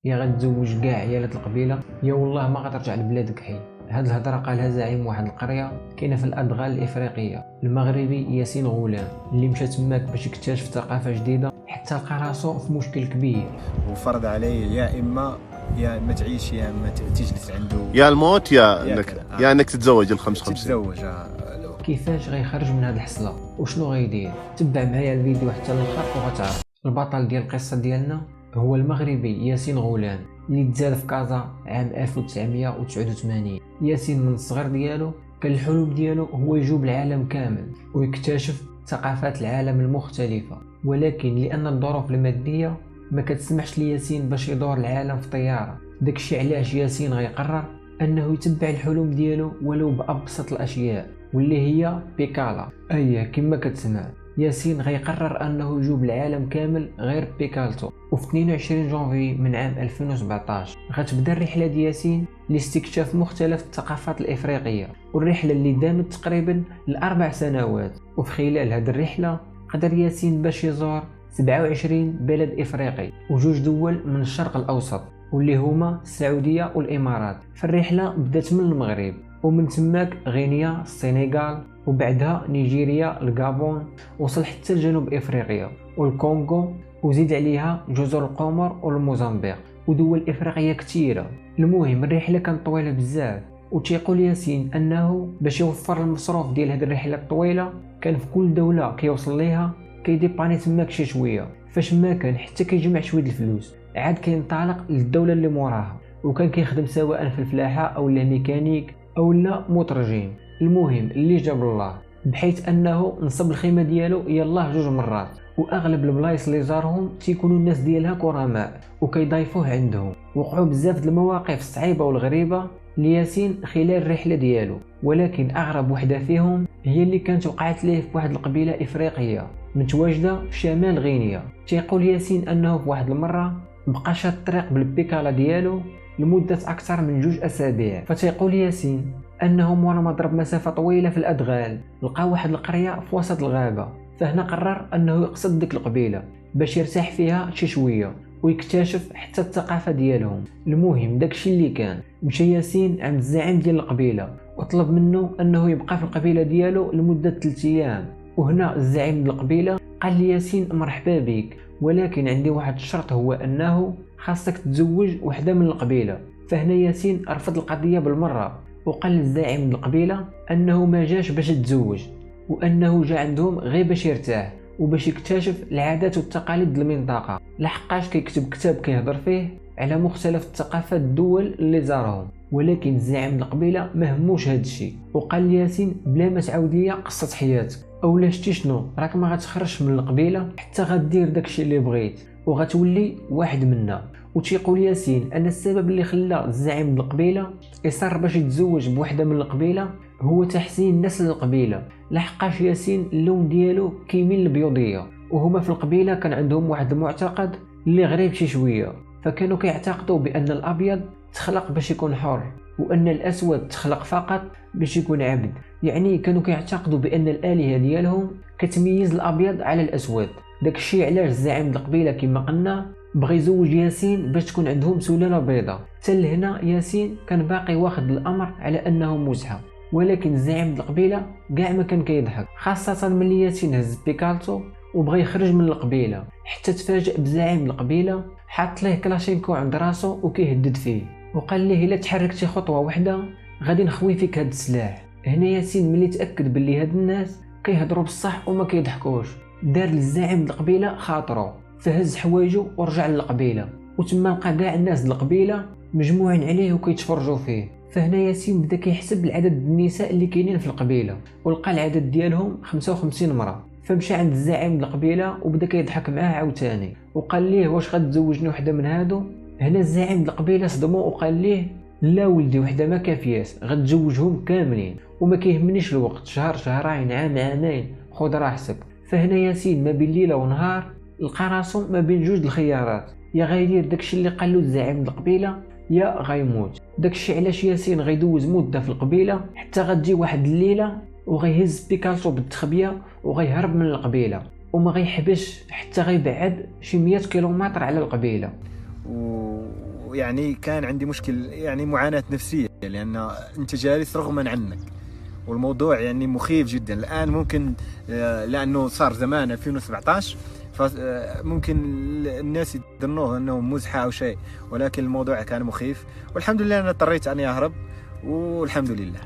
يا غتزوج كاع عيالات القبيله يا والله ما غترجع لبلادك حي. هاد الهضره قالها زعيم واحد القريه كاينه في الادغال الافريقيه المغربي ياسين غولان، اللي مشى تماك باش يكتشف ثقافه جديده حتى لقى راسو في مشكل كبير. وفرض عليه يا اما تعيش يا اما تجلس عنده، يا الموت يا يا انك كذا. يا انك تتزوج ال 55. تتزوج. كيفاش غيخرج من هاد الحصله وشنو غيدير؟ تبع معايا الفيديو حتى الاخر وغتعرف. البطل ديال القصه ديالنا هو المغربي ياسين غولان اللي تزاد في كازا عام 1989. ياسين من الصغر ديالو كان الحلم ديالو هو يجوب العالم كامل ويكتشف ثقافات العالم المختلفه، ولكن لان الظروف الماديه ما كتسمحش لياسين باش يدور العالم في طياره. داكشي علاش ياسين غيقرر انه يتبع الحلم ديالو ولو بابسط الاشياء واللي هي بيكالا. كما كتسمع ياسين غيقرر انه يجوب العالم كامل غير بيكالتو. وفي 22 جونفي من عام 2017 غتبدا الرحله ديال ياسين لاستكشاف مختلف الثقافات الافريقيه، والرحله اللي دامت تقريبا ل4 سنوات. وفي خلال هذه الرحله قدر ياسين باش يزور 27 بلد افريقي وجوج دول من الشرق الاوسط واللي هما السعوديه والامارات. فالرحله بدات من المغرب ومن تماك غينيا السنغال وبعدها نيجيريا الغابون، وصل حتى لجنوب افريقيا والكونغو، وزيد عليها جزر القمر والموزمبيق ودول افريقيه كثيره. المهم الرحله كانت طويله بزاف، وتيقول ياسين انه باش يوفر المصروف ديال هذه الرحله الطويله كان في كل دوله كيوصل ليها كيديباني تماك شي شويه، فاش ما كان حتى كيجمع شويه الفلوس عاد كينطلق للدوله اللي موراها، وكان كيخدم سواء في الفلاحه او ميكانيك او لا مترجم. المهم اللي جاب الله، بحيث انه نصب الخيمه ديالو يلاه 2 مرات، واغلب البلايص اللي زارهم تيكونوا الناس ديالها كرماء وكيضيفوه عندهم. وقعوا بزاف د المواقف الصعيبه والغريبه لياسين خلال الرحله ديالو، ولكن اغرب وحده فيهم هي اللي كانت وقعت ليه في واحد القبيله افريقيه متواجده في شمال غينيا. تيقول ياسين انه في واحد المره بقى شاد الطريق بالبيكالا ديالو لمده اكثر من 2 أسابيع. فتيقول ياسين انه مورا ما ضرب مسافه طويله في الادغال لقى واحد القريه في وسط الغابه، فهنا قرر انه يقصد ديك القبيله باش يرتاح فيها شي شويه ويكتشف حتى الثقافه ديالهم. المهم داكشي اللي كان مشى ياسين عند الزعيم ديال القبيله وطلب منه انه يبقى في القبيله ديالو لمده 3 ايام. وهنا الزعيم ديال القبيله قال لي ياسين مرحبا بك، ولكن عندي واحد الشرط، هو انه خاصك تتزوج وحده من القبيله. فهنا ياسين رفض القضيه بالمره وقال للزعيم ديال القبيله انه ما جاش باش يتزوج، وانه جا عندهم غير باش يرتاح وباش يكتشف العادات والتقاليد ديال المنطقه، لحقاش كيكتب كتاب كيهضر فيه على مختلف الثقافات الدول اللي زارهم. ولكن الزعيم ديال القبيله ما هموش هذا الشيء، وقال لياسين بلا ما تعاود ليا قصه حياتك اولا شتي شنو راك ما غتخرجش من القبيله حتى غدير داكشي اللي بغيت وغتولي واحد منا. وتيقول ياسين ان السبب اللي خلى الزعيم ديال القبيله يصر باش يتزوج بوحده من القبيله هو تحسين نسل القبيله، لحقاش ياسين اللون ديالو كيميل للبيضيه، وهما في القبيله كان عندهم واحد المعتقد اللي غريب شي شويه. فكانوا كيعتقدوا بان الابيض تخلق باش يكون حر وان الاسود تخلق فقط باش يكون عبد. يعني كانوا كيعتقدوا بان الالهه ديالهم كتميز الابيض على الاسود. داكشي علاش الزعيم ديال القبيله كما قلنا بغى يزوج ياسين باش تكون عندهم سلاله بيضاء. حتى لهنا ياسين كان باقي واخد الامر على انه مزحه، ولكن الزعيم ديال القبيله كاع ما كان كيضحك، خاصه ملي ياسين هز بيكالتو وبغى يخرج من القبيله، حتى تفاجأ بزعيم ديال القبيله حاط ليه كلاشينكو عند راسو وكيهدد فيه، وقال ليه الا تحركتي خطوه واحده غادي نخوي فيك هاد السلاح. هنا ياسين ملي تاكد باللي هاد الناس كيهضروا بصح وما كيضحكوش دار للزعيم ديال القبيله خاطرو، فهز حوايجو ورجع للقبيله، وتما لقى كاع الناس ديال القبيله مجموعين عليه وكيتفرجوا فيه. فهنا ياسين بدا كيحسب العدد النساء اللي كاينين في القبيله ولقى العدد ديالهم 55 امراه. فمشى عند الزعيم ديال القبيله وبدا كيضحك معاه عاوتاني وقال ليه واش غتزوجني وحده من هادو. هنا الزعيم ديال القبيله صدمو وقال ليه لا ولدي وحده ما كافياش، غتزوجهم كاملين وما كيهمنيش الوقت، شهر شهرين عام عامين خذ راحتك. فهنا ياسين ما بين ليله ونهار لقى راسو ما بين 2 الخيارات، يا غيدير داكشي اللي قالو الزعيم ديال القبيله يا غيموت. داكشي علاش ياسين غيدوز مده في القبيله حتى غتجي واحد الليله وغيهز بيكالتو بالتخبيه وغيهرب من القبيله وما غيحبش حتى غيبعد شي 100 كيلومتر على القبيله. ويعني كان عندي مشكل، يعني معاناة نفسية، لأن أنت جالس رغما عنك، والموضوع يعني مخيف جدا. الآن ممكن لأنه صار زمان 2017 فممكن الناس يظنوه أنه مزحة أو شيء، ولكن الموضوع كان مخيف، والحمد لله أنا اضطريت أني أهرب، والحمد لله.